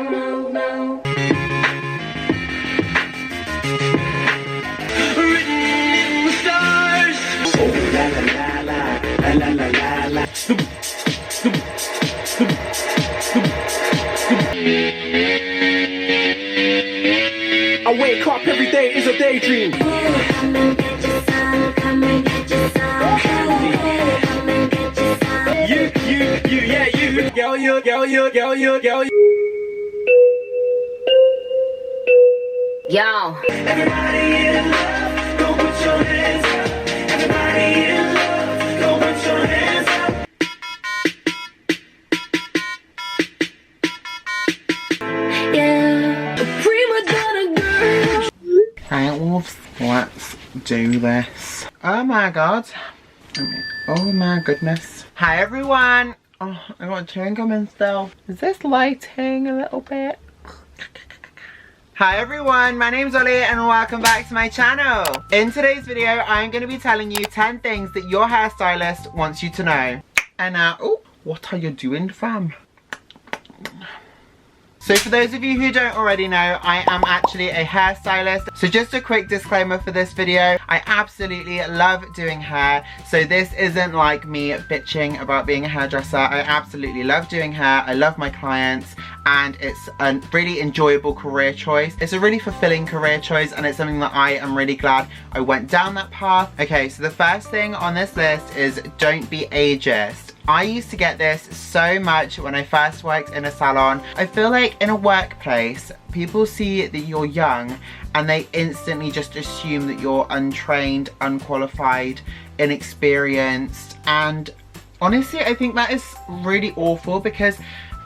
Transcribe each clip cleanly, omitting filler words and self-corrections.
I wake up every day is a daydream. Come and get your son, come and get your son. Come and get your son. You, yeah, you. Yo. Yo. Everybody in love, go put your hands up. Everybody in love, go put your hands up. Yeah. A prima donna girl. Right, wolves, let's do this. Oh my god. Oh my goodness. Hi everyone. Oh, I got chewing gum in still. Is this lighting a little bit? Hi everyone, my name's Ollie and welcome back to my channel. In today's video, I'm going to be telling you 10 things that your hairstylist wants you to know. And oh, what are you doing, fam? So for those of you who don't already know, I am actually a hairstylist. So just a quick disclaimer for this video, I absolutely love doing hair. So this isn't like me bitching about being a hairdresser. I absolutely love doing hair. I love my clients and it's a really enjoyable career choice. It's a really fulfilling career choice and it's something that I am really glad I went down that path. Okay, so the first thing on this list is don't be ageist. I used to get this so much when I first worked in a salon. I feel like in a workplace, people see that you're young and they instantly just assume that you're untrained, unqualified, inexperienced. And honestly, I think that is really awful because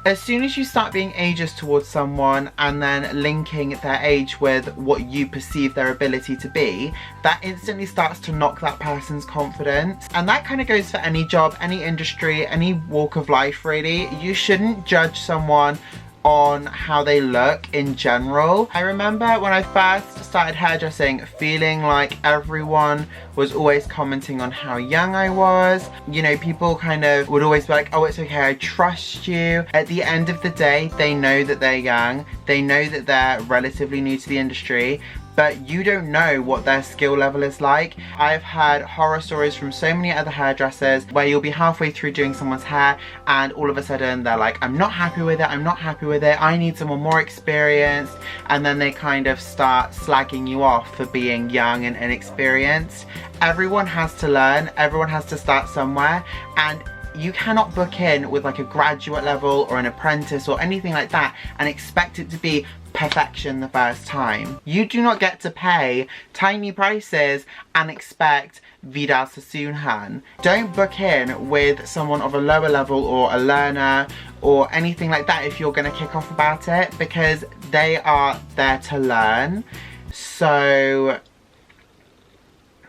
as soon as you start being ageist towards someone and then linking their age with what you perceive their ability to be, that instantly starts to knock that person's confidence. And that kind of goes for any job, any industry, any walk of life really. You shouldn't judge someone on how they look in general. I remember when I first started hairdressing feeling like everyone was always commenting on how young I was. You know, people kind of would always be like, oh, it's okay, I trust you. At the end of the day, they know that they're young. They know that they're relatively new to the industry, but you don't know what their skill level is like. I've heard horror stories from so many other hairdressers where you'll be halfway through doing someone's hair and all of a sudden they're like, I'm not happy with it, I'm not happy with it, I need someone more experienced. And then they kind of start slagging you off for being young and inexperienced. Everyone has to learn, everyone has to start somewhere, and you cannot book in with like a graduate level or an apprentice or anything like that and expect it to be perfection the first time. You do not get to pay tiny prices and expect vida sassoon. Don't book in with someone of a lower level or a learner or anything like that if you're going to kick off about it, because they are there to learn. So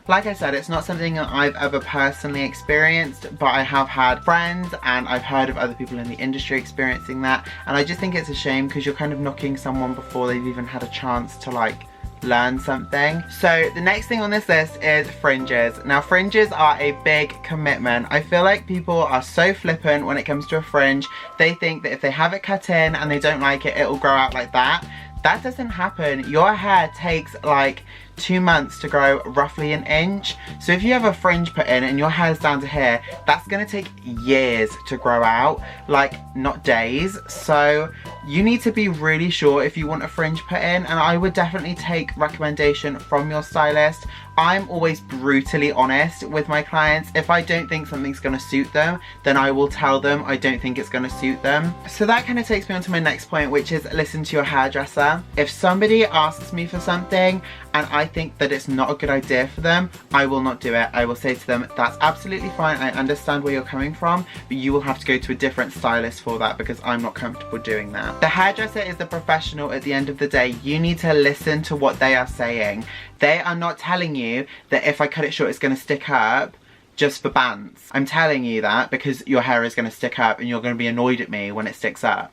like I said, it's not something that I've ever personally experienced, but I have had friends and I've heard of other people in the industry experiencing that, and I just think it's a shame because you're kind of knocking someone before they've even had a chance to like learn something. So the next thing on this list is fringes. Now fringes are a big commitment. I feel like people are so flippant when it comes to a fringe. They think that if they have it cut in and they don't like it, it'll grow out like that. That doesn't happen. Your hair takes like 2 months to grow roughly an inch. So if you have a fringe put in and your hair's down to here, that's gonna take years to grow out, like not days. So you need to be really sure if you want a fringe put in, and I would definitely take recommendation from your stylist. I'm always brutally honest with my clients. If I don't think something's gonna suit them, then I will tell them I don't think it's gonna suit them. So that kind of takes me on to my next point, which is listen to your hairdresser. If somebody asks me for something and I think that it's not a good idea for them, I will not do it. I will say to them, that's absolutely fine, I understand where you're coming from, but you will have to go to a different stylist for that because I'm not comfortable doing that. The hairdresser is the professional at the end of the day. You need to listen to what they are saying. They are not telling you that if I cut it short it's going to stick up just for bands. I'm telling you that because your hair is going to stick up and you're going to be annoyed at me when it sticks up.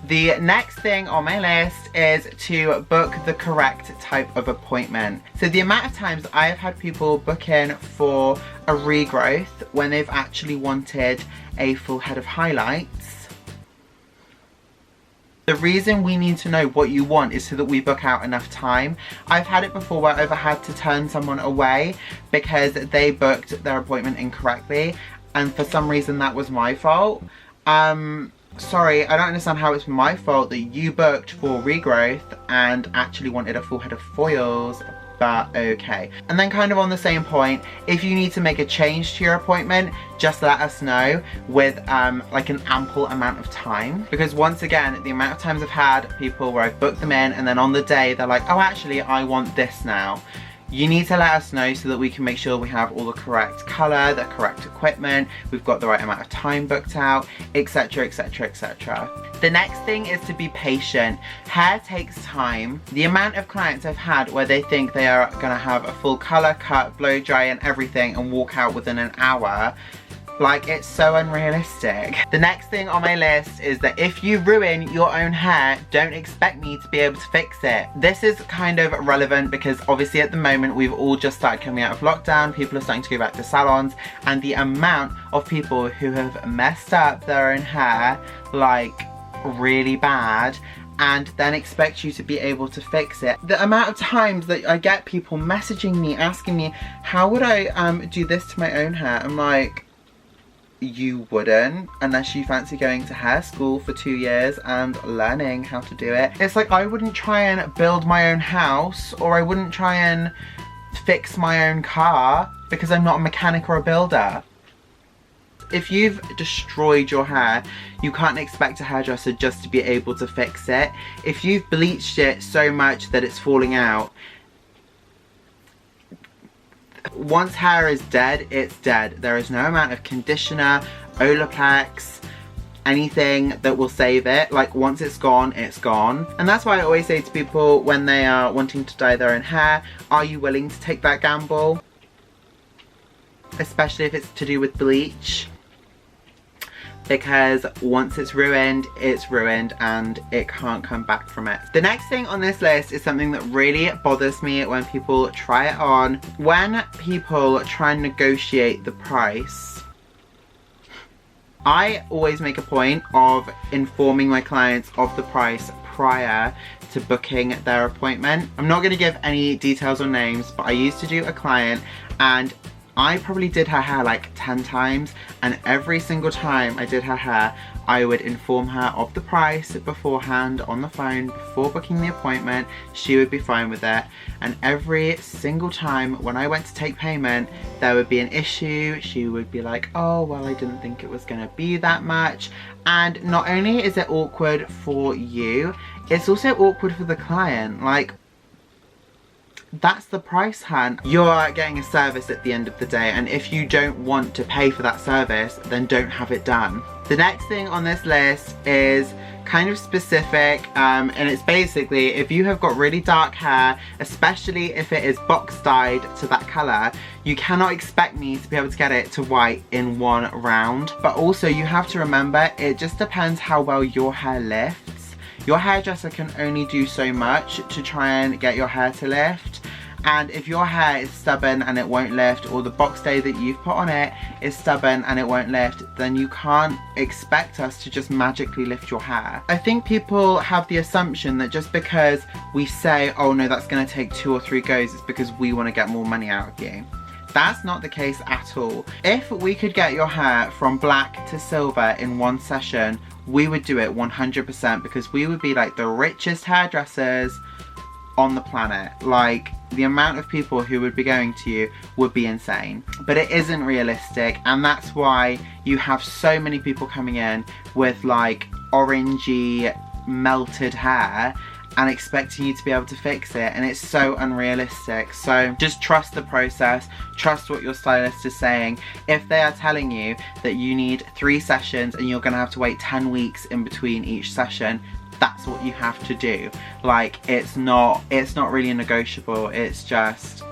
The next thing on my list is to book the correct type of appointment. So the amount of times I have had people book in for a regrowth when they've actually wanted a full head of highlights. The reason we need to know what you want is so that we book out enough time. I've had it before where I've had to turn someone away because they booked their appointment incorrectly, and for some reason that was my fault. Sorry, I don't understand how it's my fault that you booked for regrowth and actually wanted a full head of foils, but okay. And then kind of on the same point, if you need to make a change to your appointment, just let us know with like an ample amount of time. Because once again, the amount of times I've had people where I've booked them in and then on the day they're like, oh actually I want this now. You need to let us know so that we can make sure we have all the correct colour, the correct equipment, we've got the right amount of time booked out, etc, etc, etc. The next thing is to be patient. Hair takes time. The amount of clients I've had where they think they are going to have a full colour, cut, blow dry and everything and walk out within an hour, like, it's so unrealistic. The next thing on my list is that if you ruin your own hair, don't expect me to be able to fix it. This is kind of relevant because obviously at the moment we've all just started coming out of lockdown, people are starting to go back to salons, and the amount of people who have messed up their own hair, like, really bad, and then expect you to be able to fix it. The amount of times that I get people messaging me, asking me, how would I do this to my own hair? I'm like, you wouldn't unless you fancy going to hair school for 2 years and learning how to do it. It's like I wouldn't try and build my own house, or I wouldn't try and fix my own car because I'm not a mechanic or a builder. If you've destroyed your hair, you can't expect a hairdresser just to be able to fix it. If you've bleached it so much that it's falling out, once hair is dead, it's dead. There is no amount of conditioner, Olaplex, anything that will save it. Like, once it's gone, it's gone. And that's why I always say to people when they are wanting to dye their own hair, are you willing to take that gamble? Especially if it's to do with bleach. Because once it's ruined and it can't come back from it. The next thing on this list is something that really bothers me when people try it on. When people try and negotiate the price, I always make a point of informing my clients of the price prior to booking their appointment. I'm not going to give any details or names, but I used to do a client and I probably did her hair like 10 times, and every single time I did her hair, I would inform her of the price beforehand on the phone before booking the appointment. She would be fine with it, and every single time when I went to take payment, there would be an issue. She would be like, oh, well, I didn't think it was gonna be that much. And not only is it awkward for you, it's also awkward for the client. Like, that's the price, hun. You're getting a service at the end of the day, and if you don't want to pay for that service, then don't have it done. The next thing on this list is kind of specific, and it's basically if you have got really dark hair, especially if it is box dyed to that colour, you cannot expect me to be able to get it to white in one round. But also you have to remember, it just depends how well your hair lifts. Your hairdresser can only do so much to try and get your hair to lift. And if your hair is stubborn and it won't lift, or the box day that you've put on it is stubborn and it won't lift, then you can't expect us to just magically lift your hair. I think people have the assumption that just because we say, oh no, that's gonna take 2 or 3 goes, it's because we wanna get more money out of you. That's not the case at all. If we could get your hair from black to silver in one session, we would do it 100%, because we would be like the richest hairdressers on the planet. Like, the amount of people who would be going to you would be insane. But it isn't realistic, and that's why you have so many people coming in with like orangey melted hair and expecting you to be able to fix it, and it's so unrealistic. So just trust the process, trust what your stylist is saying. If they are telling you that you need 3 sessions and you're gonna have to wait 10 weeks in between each session, that's what you have to do. Like, it's not really negotiable, it's just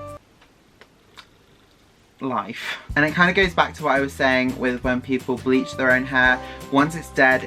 life. And it kind of goes back to what I was saying with when people bleach their own hair. Once it's dead,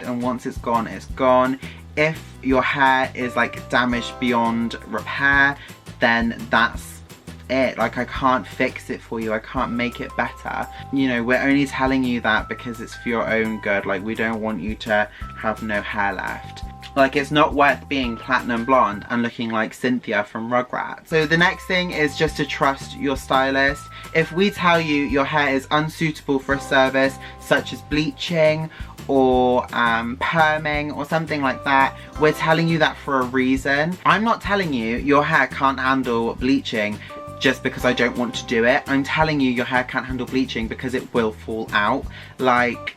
and once it's gone, it's gone. If your hair is like damaged beyond repair, then that's it. Like, I can't fix it for you, I can't make it better. You know, we're only telling you that because it's for your own good. Like, we don't want you to have no hair left. Like, it's not worth being platinum blonde and looking like Cynthia from Rugrats. So the next thing is just to trust your stylist. If we tell you your hair is unsuitable for a service such as bleaching or perming or something like that, we're telling you that for a reason. I'm not telling you your hair can't handle bleaching just because I don't want to do it. I'm telling you your hair can't handle bleaching because it will fall out. Like,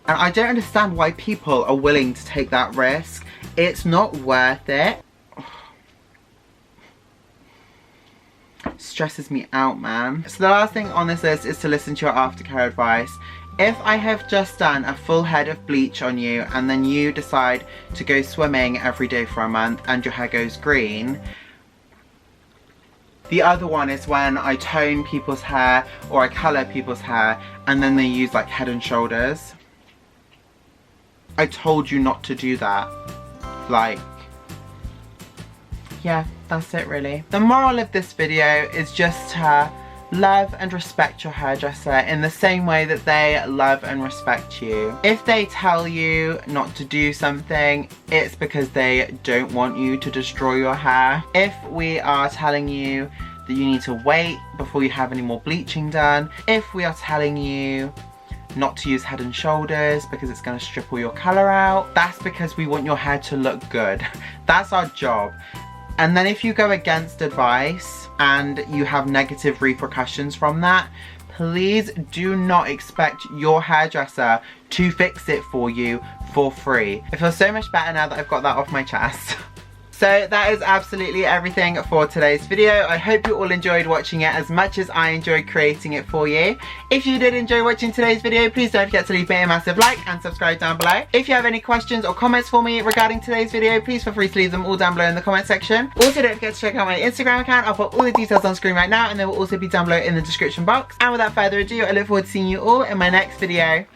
and I don't understand why people are willing to take that risk. It's not worth it. Stresses me out, man. So the last thing on this list is to listen to your aftercare advice. If I have just done a full head of bleach on you and then you decide to go swimming every day for a month and your hair goes green. The other one is when I tone people's hair or I colour people's hair and then they use like Head and Shoulders. I told you not to do that. Like, yeah, that's it really. The moral of this video is just to love and respect your hairdresser in the same way that they love and respect you. If they tell you not to do something, it's because they don't want you to destroy your hair. If we are telling you that you need to wait before you have any more bleaching done, if we are telling you not to use Head and Shoulders because it's going to strip all your colour out, that's because we want your hair to look good. That's our job. And then if you go against advice and you have negative repercussions from that, please do not expect your hairdresser to fix it for you for free. I feel so much better now that I've got that off my chest. So that is absolutely everything for today's video. I hope you all enjoyed watching it as much as I enjoyed creating it for you. If you did enjoy watching today's video, please don't forget to leave me a massive like and subscribe down below. If you have any questions or comments for me regarding today's video, please feel free to leave them all down below in the comment section. Also, don't forget to check out my Instagram account. I'll put all the details on screen right now and they will also be down below in the description box. And without further ado, I look forward to seeing you all in my next video.